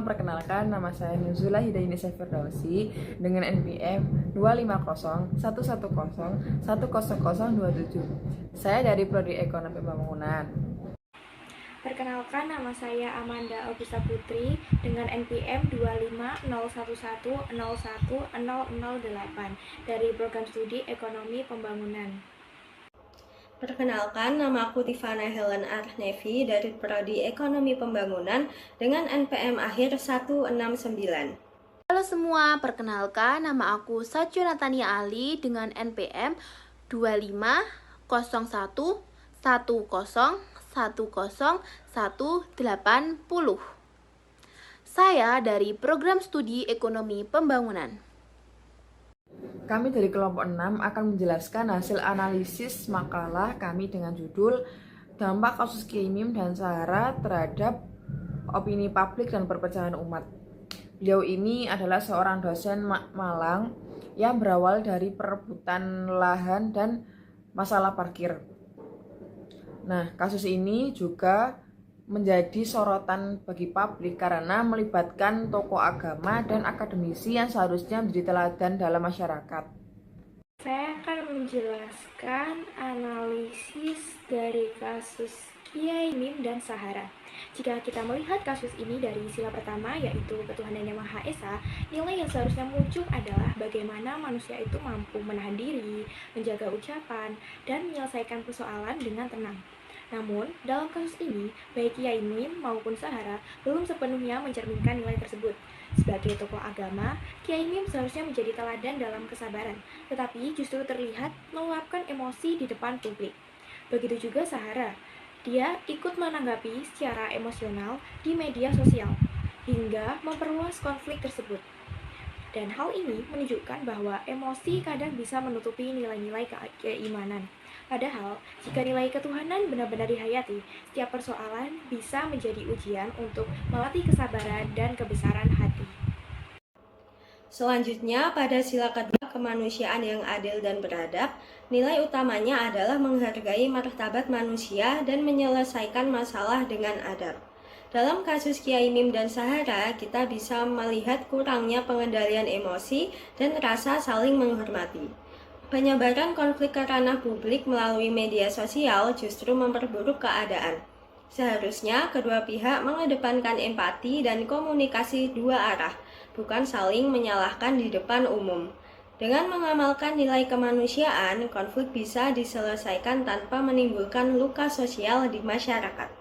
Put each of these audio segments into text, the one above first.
perkenalkan nama saya Nuzula Hidayunisa Firdausi dengan NPM 25011010027. Saya dari Prodi Ekonomi Pembangunan. Perkenalkan, nama saya Amanda Augusta Putri dengan NPM 25011010008 dari Program Studi Ekonomi Pembangunan. Perkenalkan, nama aku Tifana Helen Arnevi dari Prodi Ekonomi Pembangunan dengan NPM akhir 169. Halo semua, perkenalkan nama aku Satyo Natania Ali dengan NPM 250110101080. Saya dari Program Studi Ekonomi Pembangunan. Kami dari kelompok 6 akan menjelaskan hasil analisis makalah kami dengan judul Dampak Kasus Kiai Mim dan Sahara terhadap Opini Publik dan Perpecahan Umat. Beliau ini adalah seorang dosen Malang yang berawal dari perebutan lahan dan masalah parkir. Nah, kasus ini juga menjadi sorotan bagi publik karena melibatkan tokoh agama dan akademisi yang seharusnya menjadi teladan dalam masyarakat. Saya akan menjelaskan analisis dari kasus Kiai Mim dan Sahara. Jika kita melihat kasus ini dari sila pertama, yaitu ketuhanan Yang Maha Esa, nilai yang seharusnya muncul adalah bagaimana manusia itu mampu menahan diri, menjaga ucapan, dan menyelesaikan persoalan dengan tenang. Namun, dalam kasus ini, baik Kiai Mim maupun Sahara belum sepenuhnya mencerminkan nilai tersebut. Sebagai tokoh agama, Kiai Mim seharusnya menjadi teladan dalam kesabaran, tetapi justru terlihat meluapkan emosi di depan publik. Begitu juga Sahara, dia ikut menanggapi secara emosional di media sosial, hingga memperluas konflik tersebut. Dan hal ini menunjukkan bahwa emosi kadang bisa menutupi nilai-nilai keimanan. Padahal, jika nilai ketuhanan benar-benar dihayati, setiap persoalan bisa menjadi ujian untuk melatih kesabaran dan kebesaran hati. Selanjutnya, pada sila kedua kemanusiaan yang adil dan beradab, nilai utamanya adalah menghargai martabat manusia dan menyelesaikan masalah dengan adab. Dalam kasus Kiai Mim dan Sahara, kita bisa melihat kurangnya pengendalian emosi dan rasa saling menghormati. Penyebaran konflik ke ranah publik melalui media sosial justru memperburuk keadaan. Seharusnya kedua pihak mengedepankan empati dan komunikasi dua arah, bukan saling menyalahkan di depan umum. Dengan mengamalkan nilai kemanusiaan, konflik bisa diselesaikan tanpa menimbulkan luka sosial di masyarakat.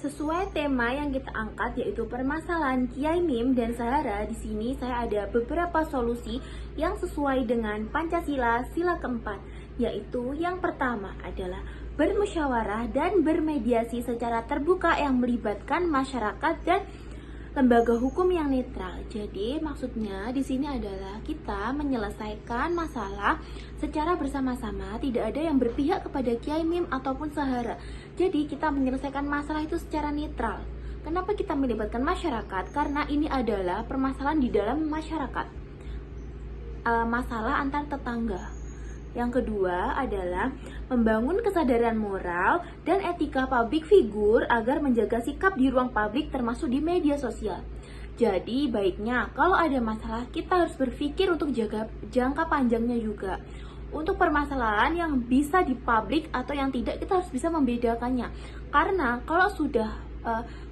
Sesuai tema yang kita angkat yaitu permasalahan Kiai Mim dan Sahara, di sini saya ada beberapa solusi yang sesuai dengan Pancasila sila keempat, yaitu yang pertama adalah bermusyawarah dan bermediasi secara terbuka yang melibatkan masyarakat dan lembaga hukum yang netral. Jadi maksudnya di sini adalah kita menyelesaikan masalah secara bersama-sama, tidak ada yang berpihak kepada Kiai Mim ataupun Sahara. Jadi kita menyelesaikan masalah itu secara netral. Kenapa kita melibatkan masyarakat? Karena ini adalah permasalahan di dalam masyarakat, masalah antar tetangga. Yang kedua adalah membangun kesadaran moral dan etika public figure agar menjaga sikap di ruang publik termasuk di media sosial. Jadi baiknya kalau ada masalah kita harus berpikir untuk jaga jangka panjangnya juga. Untuk permasalahan yang bisa di publik atau yang tidak, kita harus bisa membedakannya. Karena kalau sudah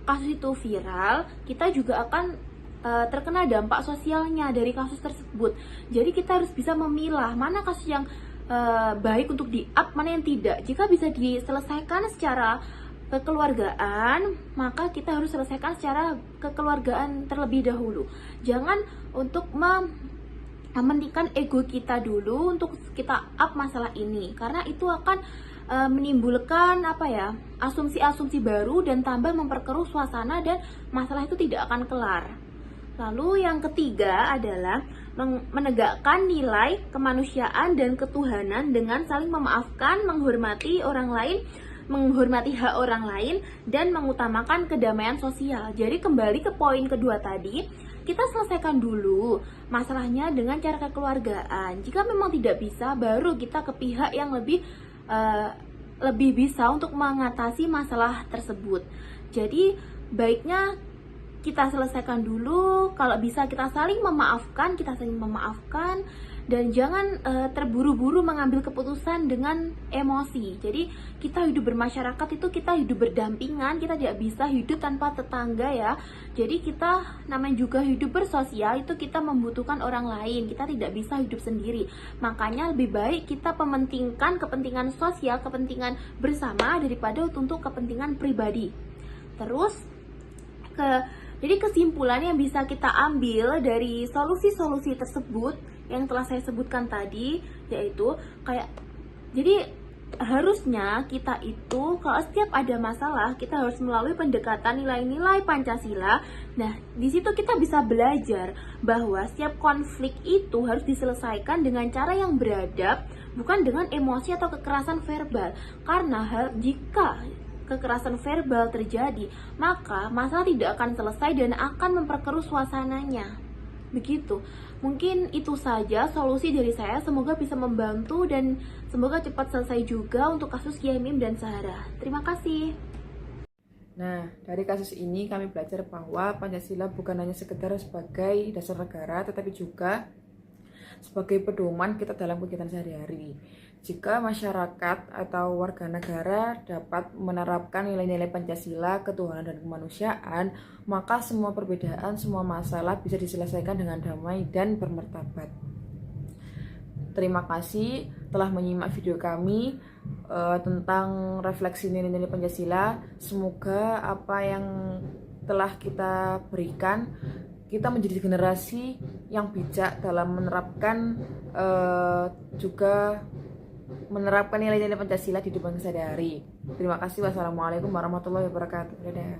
kasus itu viral, kita juga akan terkena dampak sosialnya dari kasus tersebut. Jadi kita harus bisa memilah mana kasus yang baik untuk di-up, mana yang tidak. Jika bisa diselesaikan secara kekeluargaan, maka kita harus selesaikan secara kekeluargaan terlebih dahulu. Jangan untuk mementingkan ego kita dulu untuk kita up masalah ini, karena itu akan menimbulkan asumsi-asumsi baru dan tambah memperkeruh suasana dan masalah itu tidak akan kelar. Lalu yang ketiga adalah menegakkan nilai kemanusiaan dan ketuhanan dengan saling memaafkan, menghormati orang lain, menghormati hak orang lain, dan mengutamakan kedamaian sosial. Jadi kembali ke poin kedua tadi, kita selesaikan dulu masalahnya dengan cara kekeluargaan. Jika memang tidak bisa, baru kita ke pihak yang lebih bisa untuk mengatasi masalah tersebut. Jadi baiknya kita selesaikan dulu. Kalau bisa kita saling memaafkan, dan jangan terburu-buru mengambil keputusan dengan emosi. Jadi kita hidup bermasyarakat itu kita hidup berdampingan, kita tidak bisa hidup tanpa tetangga ya. Jadi kita namanya juga hidup bersosial, itu kita membutuhkan orang lain, kita tidak bisa hidup sendiri. Makanya lebih baik kita mementingkan kepentingan sosial, kepentingan bersama daripada untuk kepentingan pribadi. Terus jadi kesimpulan yang bisa kita ambil dari solusi-solusi tersebut yang telah saya sebutkan tadi, yaitu jadi harusnya kita itu kalau setiap ada masalah kita harus melalui pendekatan nilai-nilai Pancasila. Nah, di situ kita bisa belajar bahwa setiap konflik itu harus diselesaikan dengan cara yang beradab, bukan dengan emosi atau kekerasan verbal. Karena jika kekerasan verbal terjadi, maka masalah tidak akan selesai dan akan memperkeruh suasananya. Begitu. Mungkin itu saja solusi dari saya. Semoga bisa membantu dan semoga cepat selesai juga untuk kasus Kiai Mim dan Zahra. Terima kasih. Nah, dari kasus ini kami belajar bahwa Pancasila bukan hanya sekedar sebagai dasar negara, tetapi juga sebagai pedoman kita dalam kegiatan sehari-hari. Jika masyarakat atau warga negara dapat menerapkan nilai-nilai Pancasila, ketuhanan dan kemanusiaan, maka semua perbedaan, semua masalah bisa diselesaikan dengan damai dan bermartabat. Terima kasih telah menyimak video kami tentang refleksi nilai-nilai Pancasila. Semoga apa yang telah kita berikan, kita menjadi generasi yang bijak dalam menerapkan juga menerapkan nilai-nilai Pancasila di hidup sehari-hari. Terima kasih. Wassalamualaikum warahmatullahi wabarakatuh. Dadah.